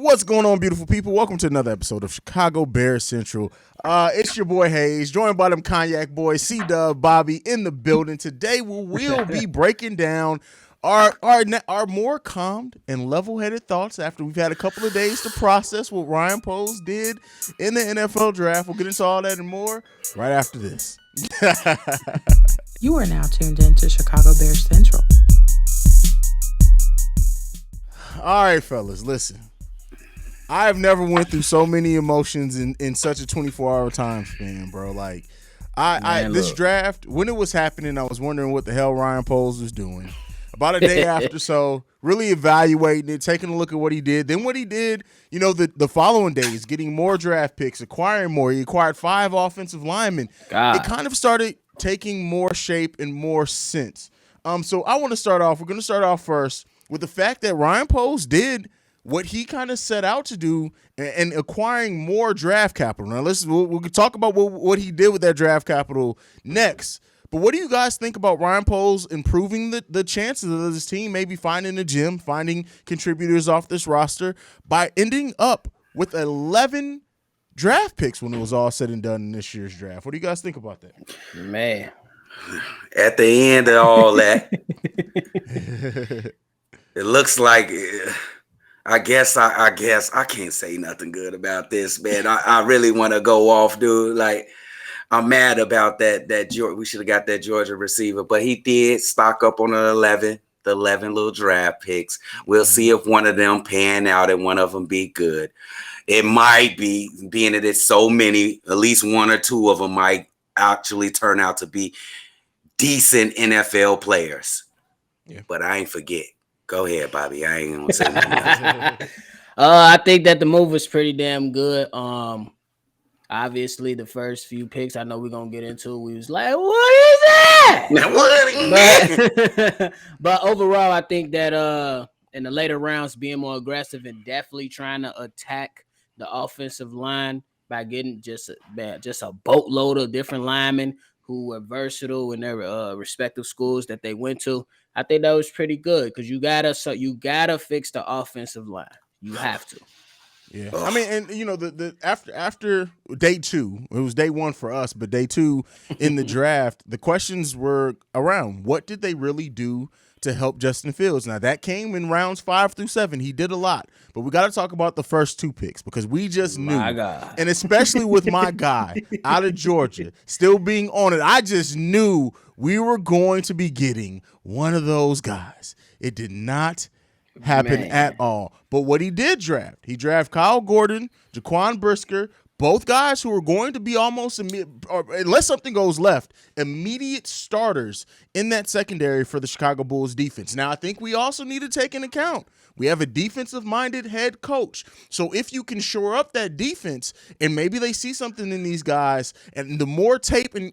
What's going on, beautiful people? Welcome to another episode of Chicago Bears Central. It's your boy Haize, joined by them cognac boys, C-Dubb Bobby in the building. Today we'll be breaking down our more calmed and level-headed thoughts after we've had a couple of days to process what Ryan Poles did in the NFL draft. We'll get into all that and more right after this. You are now tuned in to Chicago Bears Central. All right, fellas, listen. I've never went through so many emotions in such a 24-hour time span, bro. Like, this draft, when it was happening, I was wondering what the hell Ryan Poles was doing. About a day after, so really evaluating it, taking a look at what he did. Then what he did, the following days, getting more draft picks, acquiring more. He acquired 5 offensive linemen. It kind of started taking more shape and more sense. So I want to start off. We're going to start off first with the fact that Ryan Poles did what he kind of set out to do and acquiring more draft capital. Now, we'll talk about what he did with that draft capital next. But what do you guys think about Ryan Poles improving the chances of this team maybe finding a gem, finding contributors off this roster by ending up with 11 draft picks when it was all said and done in this year's draft? What do you guys think about that? Man. At the end of all that, it looks like I guess I can't say nothing good about this, man. I really want to go off, dude. Like, I'm mad about that we should have got that Georgia receiver, but he did stock up on the 11 little draft picks. We'll see if one of them pan out and one of them be good. It might be, being that it's so many, at least one or two of them might actually turn out to be decent NFL players. Yeah. But I ain't forget. Go ahead, Bobby. I ain't gonna say nothing. I think that the move was pretty damn good. Obviously, the first few picks, I know we're gonna get into. We was like, "What is that?" But overall, I think that in the later rounds, being more aggressive and definitely trying to attack the offensive line by getting just a boatload of different linemen who were versatile in their respective schools that they went to. I think that was pretty good because you gotta fix the offensive line. You have to. Yeah, I mean, and the after day 2, it was day 1 for us, but day 2 in the draft, the questions were around what did they really do to help Justin Fields. Now that came in rounds 5 through 7. He did a lot, but we got to talk about the first 2 picks because we just knew, and especially with my guy out of Georgia still being on it, I just knew we were going to be getting one of those guys. It did not happen at all. But what he did draft, he drafted Kyle Gordon, Jaquan Brisker, both guys who are going to be almost or unless something goes left, immediate starters in that secondary for the Chicago Bulls defense. Now, I think we also need to take into account we have a defensive-minded head coach. So if you can shore up that defense and maybe they see something in these guys, and the more tape, and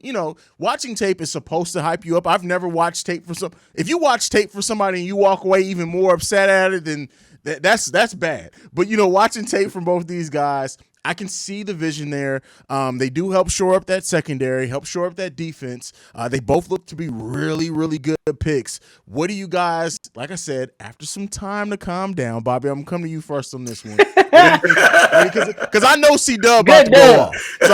watching tape is supposed to hype you up. I've never watched tape for if you watch tape for somebody and you walk away even more upset at it, then that's bad. But watching tape from both these guys, I can see the vision there. They do help shore up that secondary, help shore up that defense. They both look to be really, really good picks. What do you guys, like I said, after some time to calm down, Bobby, I'm going to come to you first on this one. Because I know C-Dubb about to go off. So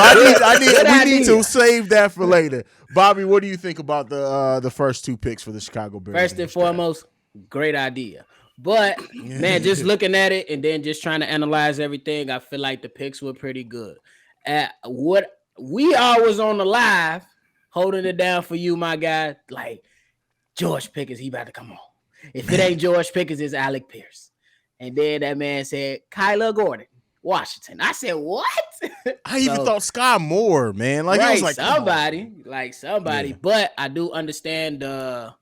we need to save that for later. Bobby, what do you think about the first 2 picks for the Chicago Bears? First and foremost, great idea. But, man, just looking at it and then just trying to analyze everything, I feel like the picks were pretty good. What we always on the live, holding it down for you, my guy, like, George Pickens, he about to come on. If it ain't George Pickens, it's Alec Pierce. And then that man said, Kyler Gordon, Washington. I said, what? I even thought Sky Moore, man. Like, right, it was like somebody. Yeah. But I do understand the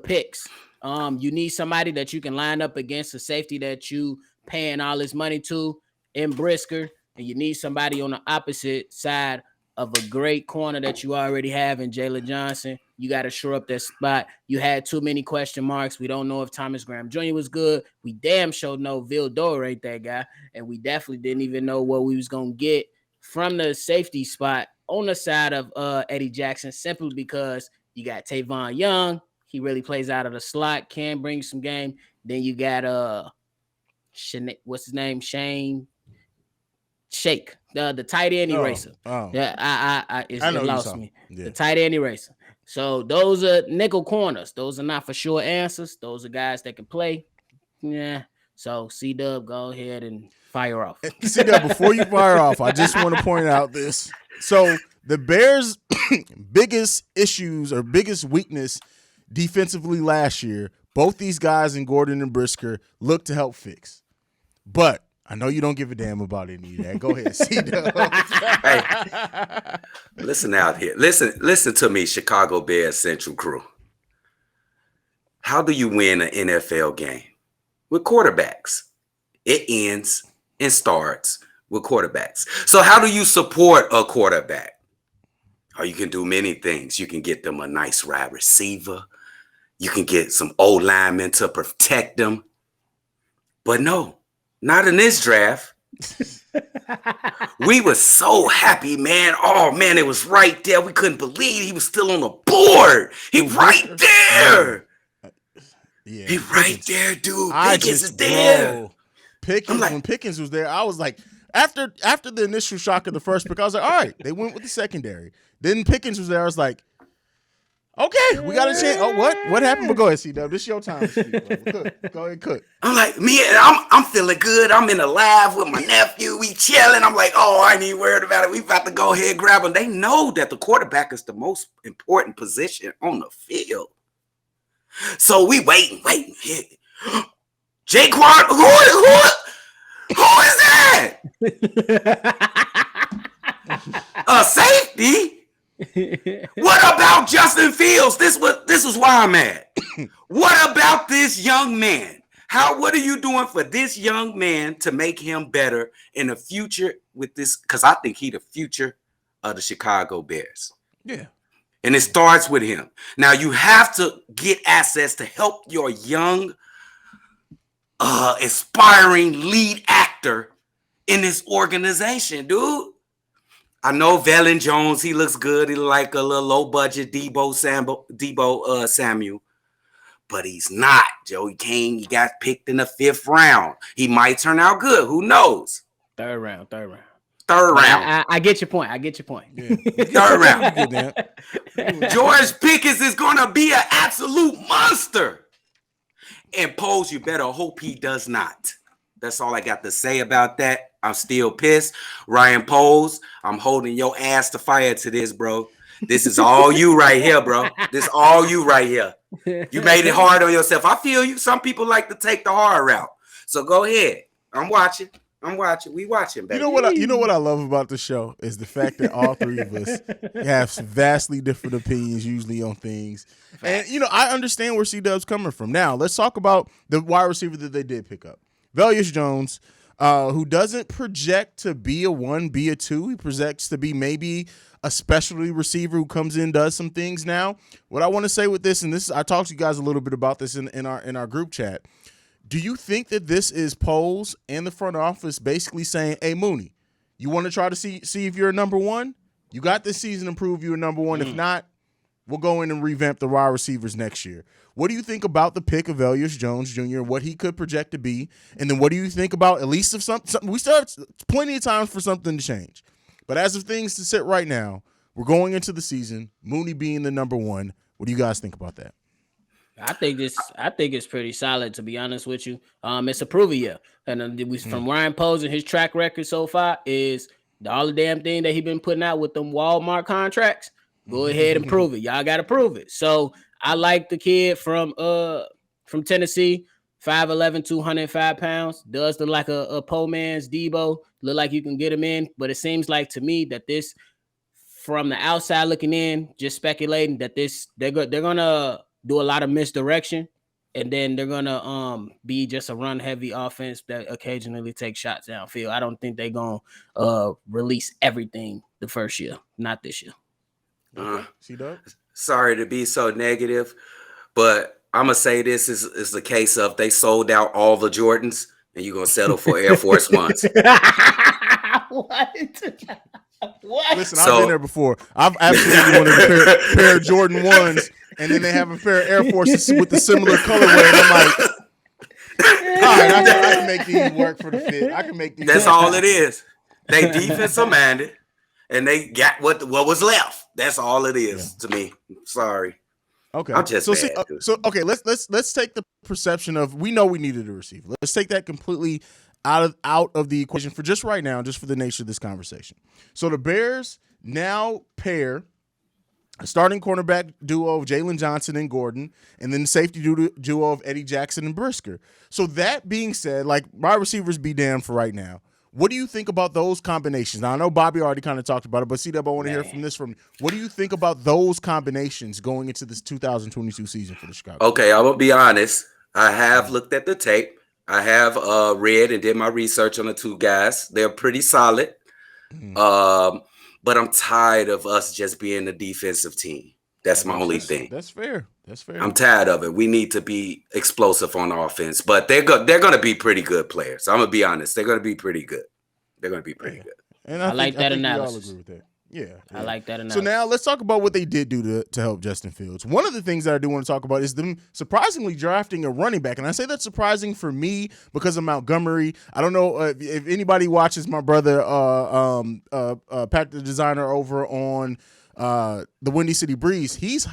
picks. You need somebody that you can line up against a safety that you paying all this money to in Brisker, and you need somebody on the opposite side of a great corner that you already have in Jalen Johnson. You got to shore up that spot. You had too many question marks. We don't know if Thomas Graham Jr. was good. We damn sure know Vildor ain't that guy, and we definitely didn't even know what we was going to get from the safety spot on the side of Eddie Jackson, simply because you got Tavon Young. He really plays out of the slot, can bring some game. Then you got what's his name? Shane Shake, the tight end eraser. Yeah, it lost me. Yeah. The tight end eraser. So those are nickel corners. Those are not for sure answers. Those are guys that can play. Yeah. So C-Dubb, go ahead and fire off. C-Dubb, before you fire off, I just want to point out this. So the Bears' biggest issues or biggest weakness defensively last year, both these guys in Gordon and Brisker look to help fix. But I know you don't give a damn about any of that. Go ahead, C-Dubb. Hey, listen out here. Listen to me, Chicago Bears Central crew. How do you win an NFL game? With quarterbacks. It ends and starts with quarterbacks. So how do you support a quarterback? Oh, you can do many things. You can get them a nice wide receiver. You can get some old linemen to protect them. But no, not in this draft. We were so happy, man. Oh, man, it was right there. We couldn't believe he was still on the board. He right there. Yeah, he right there, dude. Pickens is there. When Pickens was there, I was like, after the initial shock of the first pick, I was like, all right, they went with the secondary. Then Pickens was there. I was like, okay, we got a chance. Oh, what happened? But go ahead, C-Dubb. This is your time. Go ahead, cook. I'm like, I'm feeling good. I'm in the lab with my nephew. We chilling. I'm like, oh, I ain't even worried about it. We about to go ahead and grab him. They know that the quarterback is the most important position on the field. So we waiting. Jaquan, who is that? A safety? What about Justin Fields? This is why I'm at. What about this young man? What are you doing for this young man to make him better in the future with this? Because I think he the future of the Chicago Bears. Yeah. And it starts with him. Now you have to get assets to help your young, aspiring lead actor in this organization, dude. I know Velen Jones, he looks good. He like a little low budget Debo Samuel. But he's not. Joey King, he got picked in the 5th round. He might turn out good. Who knows? Third round. I get your point. Yeah. Third round. George Pickens is going to be an absolute monster. And Poles, you better hope he does not. That's all I got to say about that. I'm still pissed. Ryan Poles, I'm holding your ass to fire to this, bro. This is all you right here, bro. This all you right here. You made it hard on yourself. I feel you. Some people like to take the hard route. So go ahead. I'm watching. We watching, baby. You know what I love about the show is the fact that all three of us have vastly different opinions usually on things. And, I understand where C-Dubb's coming from. Now, let's talk about the wide receiver that they did pick up. Velus Jones, who doesn't project to be a 1, be a 2. He projects to be maybe a specialty receiver who comes in, does some things now. What I want to say with this, and I talked to you guys a little bit about this in our group chat. Do you think that this is Poles and the front office basically saying, hey, Mooney, you want to try to see if you're a number 1? You got this season to prove you're a number 1. If not, we'll go in and revamp the wide receivers next year. What do you think about the pick of Velus Jones Jr., what he could project to be? And then what do you think about, at least if something we still have plenty of time for something to change. But as of things to sit right now, we're going into the season, Mooney being the number 1. What do you guys think about that? I think it's pretty solid, to be honest with you. It's a prove it year. And from Ryan Poles and his track record so far is all the damn thing that he been putting out with them Walmart contracts. Go ahead and prove it. Y'all got to prove it. So I like the kid from Tennessee, 5'11", 205 pounds. Does look like a po man's Debo. Look like you can get him in. But it seems like to me that this, from the outside looking in, just speculating that they're gonna do a lot of misdirection, and then they're gonna be just a run heavy offense that occasionally takes shots downfield. I don't think they're gonna release everything the first year, not this year. C-Dubb? Sorry to be so negative, but I'm gonna say this is the case of they sold out all the Jordans, and you're gonna settle for Air Force Ones. What? Listen, I've been there before. I've absolutely wanted a pair of Jordan 1s, and then they have a pair of Air Forces with the similar colorway. And I'm like, right, I can make these work for the fit. I can make these. That's all it is. They defensive minded, and they got what was left. That's all it is to me. Sorry. Okay. I'm just so bad. Okay. Let's take the perception of we know we needed a receiver. Let's take that completely out of the equation for just right now, just for the nature of this conversation. So the Bears now pair a starting cornerback duo of Jalen Johnson and Gordon, and then the safety duo of Eddie Jackson and Brisker. So that being said, like, wide receivers be damned for right now. What do you think about those combinations? Now, I know Bobby already kind of talked about it, but C-Dubb, I want to hear from you. What do you think about those combinations going into this 2022 season for the Chicago? Okay, I'm going to be honest. I have looked at the tape. I have read and did my research on the two guys. They're pretty solid. But I'm tired of us just being a defensive team. That's my only thing. That's fair. I'm tired of it. We need to be explosive on offense, but they're going to be pretty good players. I'm going to be honest. They're going to be pretty good. They're going to be pretty good. And I like that analysis. We all agree with that. Yeah. I like that analysis. So now let's talk about what they did do to help Justin Fields. One of the things that I do want to talk about is them surprisingly drafting a running back. And I say that's surprising for me because of Montgomery. I don't know if anybody watches my brother, Pat the designer over on the Windy City Breeze. He's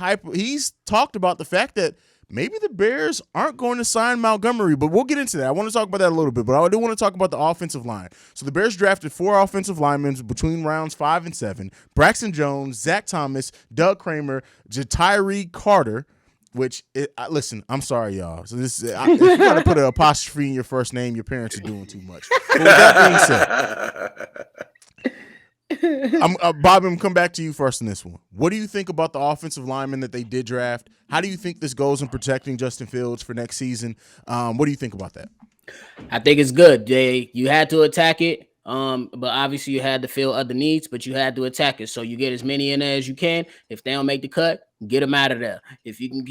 talked about the fact that maybe the Bears aren't going to sign Montgomery, but we'll get into that. I want to talk about that a little bit, but I do want to talk about the offensive line. So the Bears drafted 4 offensive linemen between rounds 5 and 7. Braxton Jones, Zach Thomas, Doug Kramer, Jatiri Carter, listen, I'm sorry, y'all. So this if you got to put an apostrophe in your first name, your parents are doing too much. But with that being said, Bob, I'm come back to you first in this one. What do you think about the offensive linemen that they did draft? How do you think this goes in protecting Justin Fields for next season? What do you think about that? I think it's good. You had to attack it, but obviously you had to fill other needs, but you had to attack it. So you get as many in there as you can. If they don't make the cut, get them out of there. If you can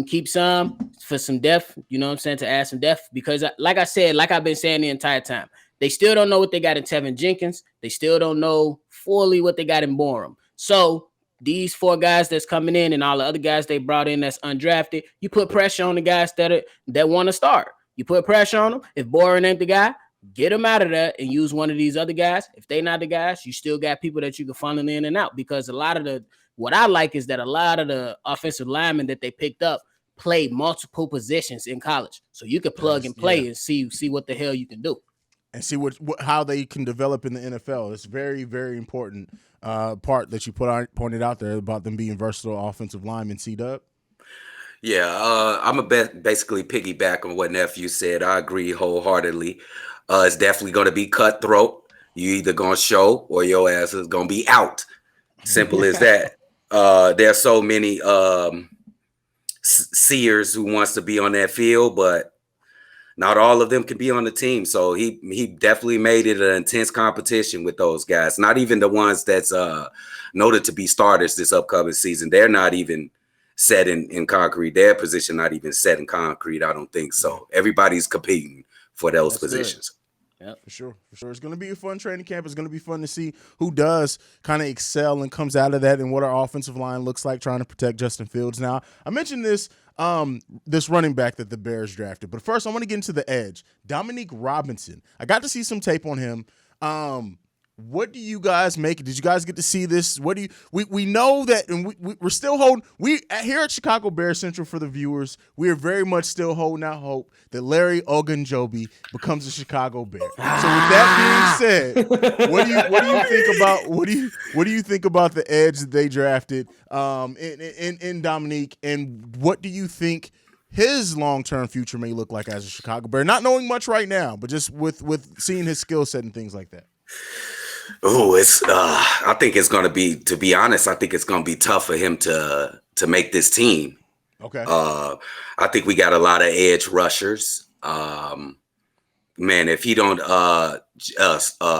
keep some for some depth, you know what I'm saying, to add some depth, because like I said, like I've been saying the entire time, they still don't know what they got in Tevin Jenkins. They still don't know fully what they got in Borum. So these 4 guys that's coming in and all the other guys they brought in that's undrafted, you put pressure on the guys that want to start. You put pressure on them. If Borum ain't the guy, get them out of there and use one of these other guys. If they not the guys, you still got people that you can funnel in and out, because what I like is that a lot of the offensive linemen that they picked up played multiple positions in college. So you could plug and play and see what the hell you can do. And see how they can develop in the NFL. It's very, very important part that you pointed out there about them being versatile offensive linemen. C-Dubb? Yeah, I'm basically piggyback on what Nephew said. I agree wholeheartedly. It's definitely going to be cutthroat. You either going to show or your ass is going to be out. Simple as that. There's so many seers who wants to be on that field, but not all of them can be on the team. So he definitely made it an intense competition with those guys. Not even the ones that's noted to be starters this upcoming season. They're not even set in concrete. Their position not even set in concrete, I don't think so. Everybody's competing for those positions. Yeah, for sure. It's going to be a fun training camp. It's going to be fun to see who does kind of excel and comes out of that and what our offensive line looks like trying to protect Justin Fields. Now, I mentioned this running back that the Bears drafted, but first I want to get into the edge. Dominique Robinson. I got to see some tape on him. What do you guys make? Did you guys get to see this? What do you? We know that, and we're still holding. We here at Chicago Bears Central, for the viewers, we are very much still holding out hope that Larry Ogunjobi becomes a Chicago Bear. So with that being said, what do you think about the edge that they drafted in Dominique, and what do you think his long-term future may look like as a Chicago Bear? Not knowing much right now, but just with seeing his skill set and things like that. Oh, I think it's going to be, to be honest, I think it's going to be tough for him to make this team. Okay. I think we got a lot of edge rushers. Man, if he don't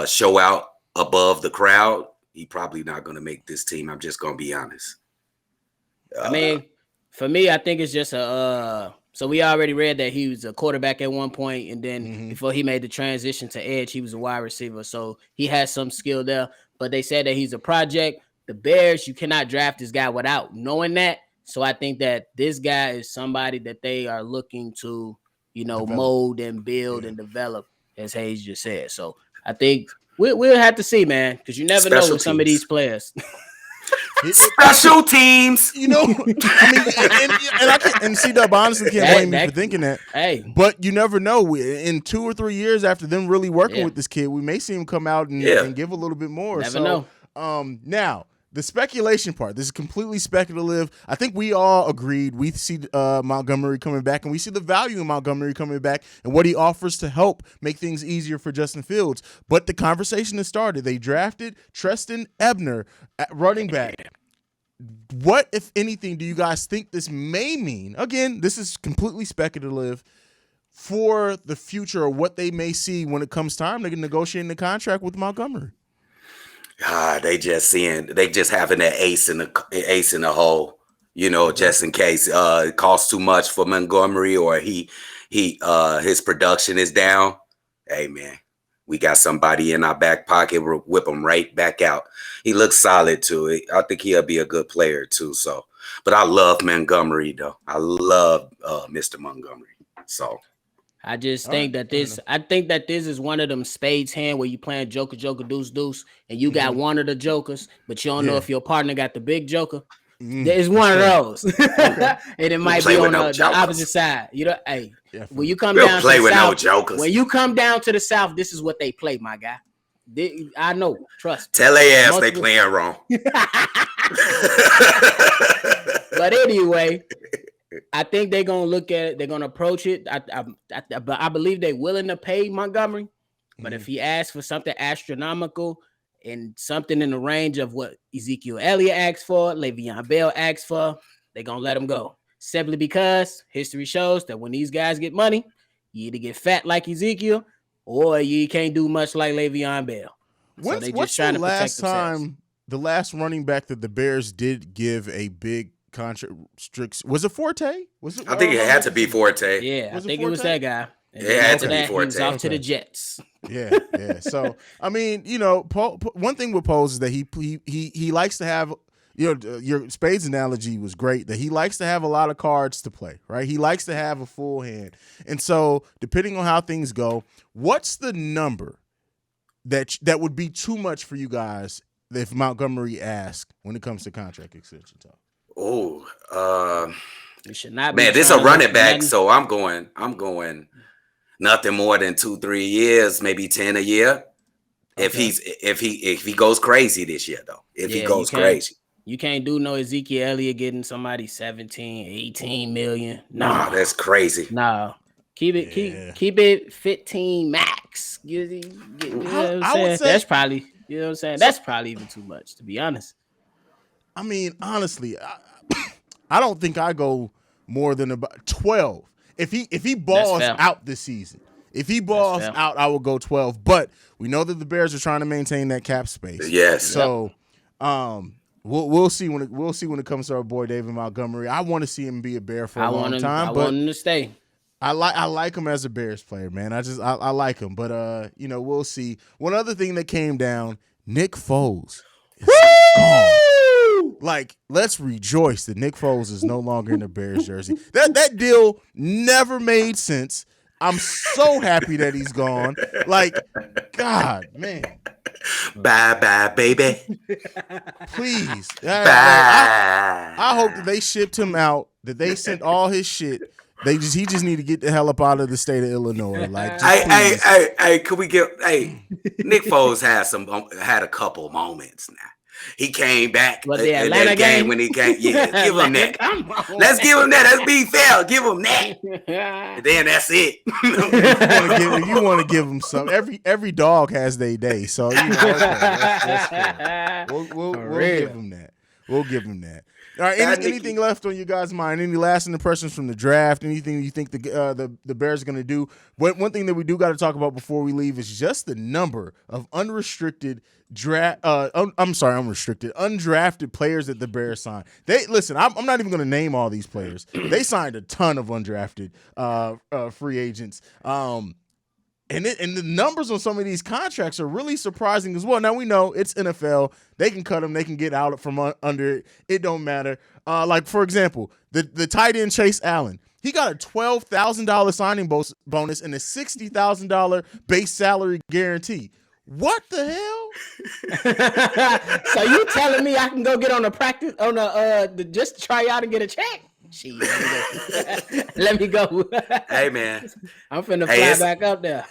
show out above the crowd, he probably not going to make this team. I'm just going to be honest. I mean, for me, I think it's just so we already read that he was a quarterback at one point, and then before he made the transition to edge, he was a wide receiver. So he has some skill there, but they said that he's a project. The Bears, you cannot draft this guy without knowing that. So I think that this guy is somebody that they are looking to mold and build and develop, as Haize just said. So I think we'll have to see, man, because you never know with some of these players. Special teams. I mean, and C-Dubb honestly can't blame me for thinking that. Hey, but you never know. In 2 or 3 years after them really working with this kid, we may see him come out and give a little bit more. Never know. Now the speculation part. This is completely speculative. I think we all agreed. We see Montgomery coming back, and we see the value in Montgomery coming back and what he offers to help make things easier for Justin Fields. But the conversation has started. They drafted Treston Ebner at running back. What, if anything, do you guys think this may mean? Again, this is completely speculative for the future, or what they may see when it comes time to negotiating the contract with Montgomery. They just having that ace in the hole, just in case it costs too much for Montgomery, or his production is down. Hey man, we got somebody in our back pocket. We'll whip him right back out. He looks solid too. I think he'll be a good player too. So, but I love Montgomery though. I love Mr. Montgomery. So. I just think that this is one of them spades hand where you playing joker, deuce, deuce, and you got one of the jokers, but you don't know if your partner got the big joker. It's one of those. And it might be on the opposite side. When you come down to the South, when you come down to the South, this is what they play, my guy. I know. Trust me. Tell their ass they playing wrong. But anyway, I think they're gonna look at it. They're gonna approach it. I believe they're willing to pay Montgomery, but if he asks for something astronomical and something in the range of what Ezekiel Elliott asked for, Le'Veon Bell asked for, they're gonna let him go. Simply because history shows that when these guys get money, you either get fat like Ezekiel, or you can't do much like Le'Veon Bell. So they just trying to protect themselves. The last running back that the Bears did give a big contract, was it Forte? Was it? I think it had to be Forte. Yeah, I think it was that guy. And it had to be Forte. He was off to the Jets. Yeah. So I mean, one thing with Foles is that he likes to have. Your Spades analogy was great. That he likes to have a lot of cards to play, right? He likes to have a full hand, and so depending on how things go, what's the number that would be too much for you guys if Montgomery asked when it comes to contract extension talk? Oh, you should not. Man, this is a running back, so I'm going nothing more than 2-3 years, maybe 10 a year. Okay. If he goes crazy this year, though, he goes crazy. You can't do no Ezekiel Elliott getting somebody 17, 18 million. No, that's crazy. No. Keep it 15 max. I would say that's probably, you know what I'm saying? That's probably even too much, to be honest. I mean, honestly, I don't think I go more than about 12. If he balls out this season, out, I will go 12. But we know that the Bears are trying to maintain that cap space. Yes. So, we'll see when it comes to our boy David Montgomery. I want to see him be a Bear for a long time. I want him to stay. I like him as a Bears player, man. I like him, but we'll see. One other thing that came down, Nick Foles is gone. Like, let's rejoice that Nick Foles is no longer in the Bears jersey. That deal never made sense. I'm so happy that he's gone. Like, God, man. Bye, baby. Please. I hope that they shipped him out, that they sent all his shit. He just need to get the hell up out of the state of Illinois. Like, hey, could we get Nick Foles had a couple moments now. He came back in the Atlanta game when he came. Yeah, give him that. Let's give him that. Let's be fair. Give him that. And then that's it. You want to give him some. Every dog has their day. So that's fair. We'll give him that. We'll give him that. All right. Anything left on you guys' mind? Any lasting impressions from the draft? Anything you think the Bears are going to do? One thing that we do got to talk about before we leave is just the number of unrestricted undrafted players that the Bears signed. I'm not even going to name all these players. They signed a ton of undrafted free agents. And And the numbers on some of these contracts are really surprising as well. Now we know it's NFL; they can cut them, they can get out from under it. It don't matter. Like for example, the tight end Chase Allen, he got a $12,000 signing bonus and a $60,000 base salary guarantee. What the hell? So you telling me I can go get on the practice on the just try out and get a check? Gee, let me go. Hey man, I'm finna fly back up there.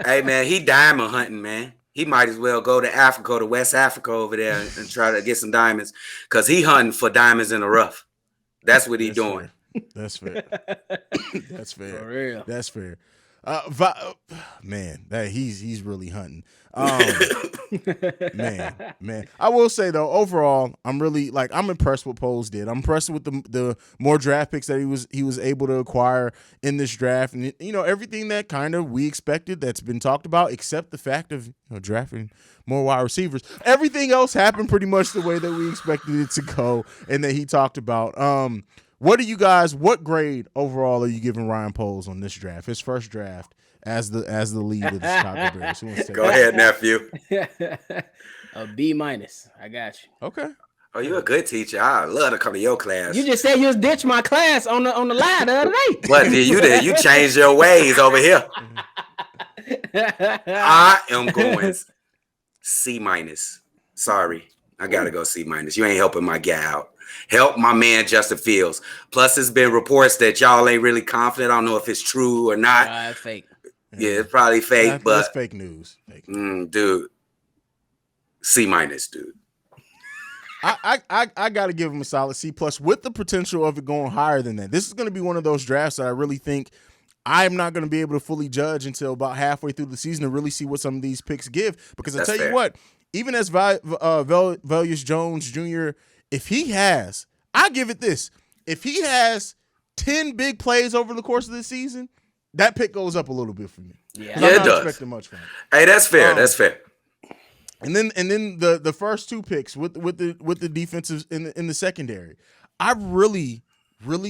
Hey man, he diamond hunting, man. He might as well go to Africa, to West Africa over there, and try to get some diamonds, because he hunting for diamonds in the rough. That's what he doing. Fair. That's fair. That's fair. For real. That's fair. Man, he's really hunting. Man. I will say though, overall, I'm impressed with Foles did. I'm impressed with the more draft picks that he was able to acquire in this draft, and everything that kind of we expected that's been talked about, except the fact of drafting more wide receivers. Everything else happened pretty much the way that we expected it to go, and that he talked about. What grade overall are you giving Ryan Foles on this draft? His first draft as the lead of the Chicago Bears. Go ahead, nephew. A B-. I got you. Okay. Oh, you're a good teacher. I love to come to your class. You just said you just ditched my class on the line the other day. What did you did? You changed your ways over here. I am going C-. Sorry. I gotta go C-. You ain't helping my guy out. Help my man Justin Fields. Plus, there's been reports that y'all ain't really confident. I don't know if it's true or not. It's fake. Yeah, it's probably fake, but that's fake news. Dude, C-, dude. I got to give him a solid C+ with the potential of it going higher than that. This is going to be one of those drafts that I really think I'm not going to be able to fully judge until about halfway through the season to really see what some of these picks give. Because I tell you what, even as Velus Jones Jr., if he has 10 big plays over the course of the season, that pick goes up a little bit for me. Yeah, it does. I'm not expecting much from him. Hey, that's fair. That's fair. And then the first two picks with the defensives in the secondary, I really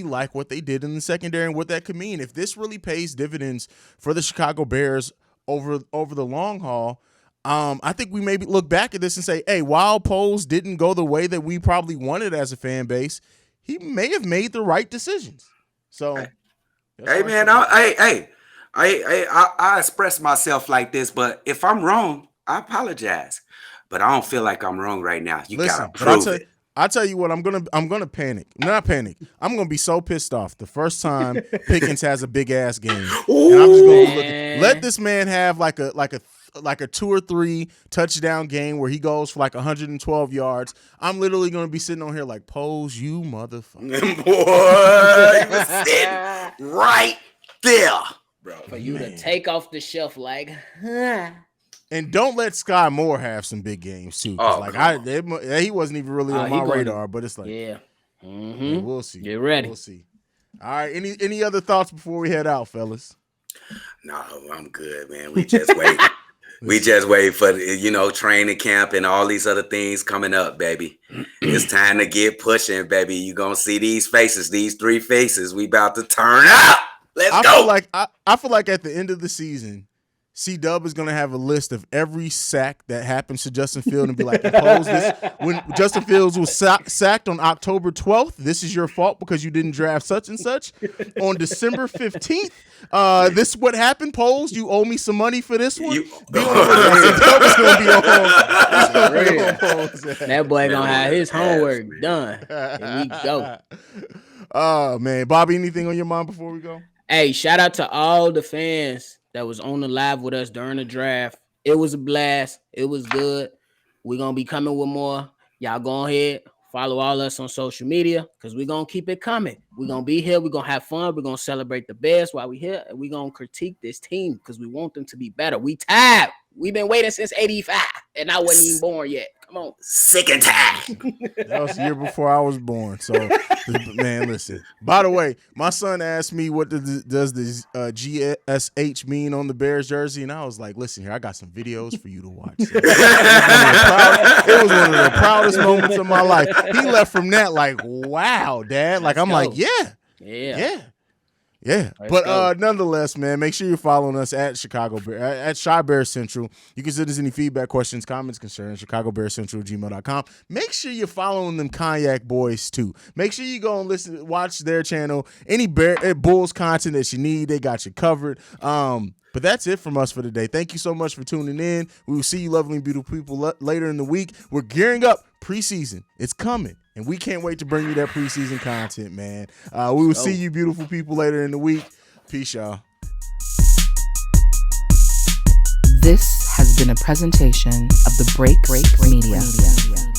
like what they did in the secondary and what that could mean. If this really pays dividends for the Chicago Bears over the long haul, I think we maybe look back at this and say, hey, while Foles didn't go the way that we probably wanted as a fan base, he may have made the right decisions. So, hey man, I express myself like this, but if I'm wrong, I apologize. But I don't feel like I'm wrong right now. You gotta prove it. I tell you what, I'm gonna panic. Not panic. I'm gonna be so pissed off the first time Pickens has a big ass game, and I'm just gonna let this man have like a 2 or 3 touchdown game where he goes for like 112 yards. I'm literally gonna be sitting on here like, Foles, you motherfucker. Boy, he was sitting right there, bro. For you to take off the shelf like, And don't let Sky Moore have some big games too. He wasn't even really on my radar, but it's like, yeah. Yeah, we'll see. Get ready. We'll see. All right. Any other thoughts before we head out, fellas? No, I'm good, man. We just wait. We just wait for training camp and all these other things coming up, baby. It's time to get pushing, baby. You gonna see these faces, these 3 faces. We about to turn up. Let's go. I feel like at the end of the season, C-Dubb is going to have a list of every sack that happens to Justin Fields and be like, when Justin Fields was sacked on October 12th, this is your fault because you didn't draft such and such. On December 15th, this is what happened, Foles. You owe me some money for this one. C-Dubb is going to be on Foles. That boy going to have his homework done. Here we go. Oh, man. Bobby, anything on your mind before we go? Hey, shout out to all the fans that was on the live with us during the draft. It was a blast. It was good. We're going to be coming with more. Y'all go ahead, follow all us on social media because we're going to keep it coming. We're going to be here. We're going to have fun. We're going to celebrate the Bears while we're here. And we're going to critique this team because we want them to be better. We tired. We've been waiting since 85, and I wasn't even born yet. Come on. Sick and tired. That was the year before I was born. So, man, listen. By the way, my son asked me what does this GSH mean on the Bears jersey, and I was like, listen here, I got some videos for you to watch. So, it was one of the proudest moments of my life. He left from that like, wow, Dad. Like, I'm like, yeah. Yeah, Let's but go. nonetheless, man, make sure you're following us at Chicago Bear, at Chi Bear Central. You can send us any feedback, questions, comments, concerns, ChicagoBearCentral@gmail.com. Make sure you're following them Cognac Boys too. Make sure you go and watch their channel. Any Bulls content that you need, they got you covered. But that's it from us for today. Thank you so much for tuning in. We will see you lovely and beautiful people later in the week. We're gearing up preseason. It's coming. And we can't wait to bring you that preseason content, man. We will see you beautiful people later in the week. Peace, y'all. This has been a presentation of the Break Media.